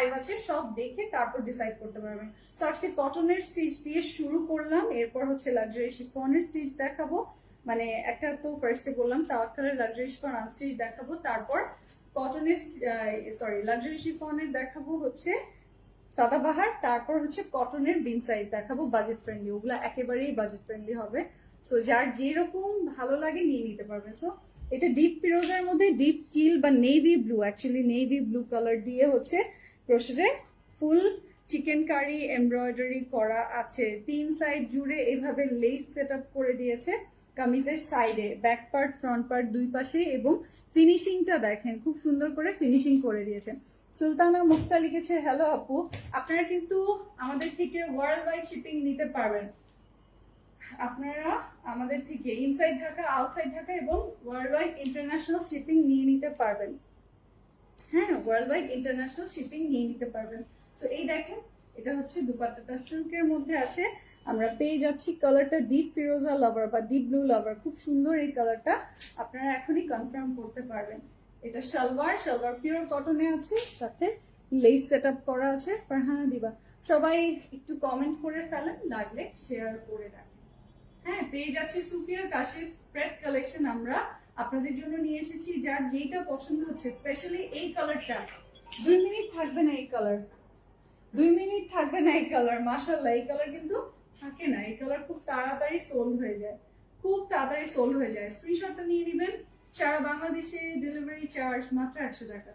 5 আছে, সব দেখে তারপর ডিসাইড করতে পারবেন। তো আজকে কটনের স্টিচ দিয়ে শুরু করলাম, এরপর হচ্ছে লাক্সারি শিফনের স্টিচ দেখাবো, মানে একটা তো ফার্স্টে বললাম তাওয়াক্কালের লাক্সারি শিফন আনস্টিচ দেখাবো, তারপর কটনের লাক্সারি শিফনের দেখাবো হচ্ছে সাদাবাহার, তারপর হচ্ছে কটনের বিনসাইড দেখাবো বাজেট ফ্রেন্ডলি, ওগুলা একেবারেই বাজেট ফ্রেন্ডলি হবে। সো যার যেরকম ভালো লাগে নিয়ে নিতে পারবেন। সো এটা ডিপ ফিরোজের মধ্যে ডিপ টিল বা navy blue, actually navy blue colour দিয়ে হচ্ছে ক্রোশেটে ফুল চিকেন কারি এমব্রয়ডারি করা আছে, 3 সাইড জুড়ে এভাবে লেস সেট আপ করে দিয়েছে কামিজের সাইডে, ব্যাক পার্ট ফ্রন্ট পার্ট দুই পাশে, এবং ফিনিশিংটা দেখেন খুব সুন্দর করে ফিনিশিং করে দিয়েছে। সুলতানা মুক্তা লিখেছে, হ্যালো আপু, আপনারা কিন্তু আমাদের থেকে ওয়ার্ল্ড ওয়াইড শিপিং নিতে পারবেন। আপনারা আমাদের থেকে ইনসাইড ঢাকা, আউটসাইড ঢাকা এবং ওয়ার্ল্ড ওয়াইড ইন্টারন্যাশনাল শিপিং নিয়ে নিতে পারবেন। হ্যাঁ, ওয়ার্ল্ড ওয়াইড ইন্টারন্যাশনাল শিপিং নিয়ে নিতে পারবেন। তো এই দেখেন, এটা হচ্ছে দুপাট্টাটা সিল্কের মধ্যে আছে, আমরা পেয়ে যাচ্ছি কালারটা ডিপ ফিরোজা লাভার বা ডিপ ব্লু লাভার, খুব সুন্দর এই কালারটা, আপনারা এখনই কনফার্ম করতে পারবেন। এটা সালোয়ার পিওর কটনে আছে, সাথে লেস সেট আপ করা আছে। ফারহানা দিবা, সবাই একটু কমেন্ট করে ফেলেন, লাগলে শেয়ার করে রাখেন। হ্যাঁ, পেয়ে যাচ্ছি সুফিয়া কাশিফ স্প্রেড কালেকশন, আমরা আপনাদের জন্য নিয়ে এসেছি, যার যেটা পছন্দ হচ্ছে, স্পেশালি এই কালারটা 2 মিনিট থাকবে না এই কালার, 2 মিনিট থাকবে না এই কালার, মাশাআল্লাহ এই কালার কিন্তু থাকে না, এই কালার খুব তাড়াতাড়ি সোল্ড হয়ে যায়, খুব তাড়াতাড়ি সোল্ড হয়ে যায়। স্ক্রিনশটটা নিয়ে নেবেন, সারা বাংলাদেশে ডেলিভারি চার্জ মাত্র 100 টাকা।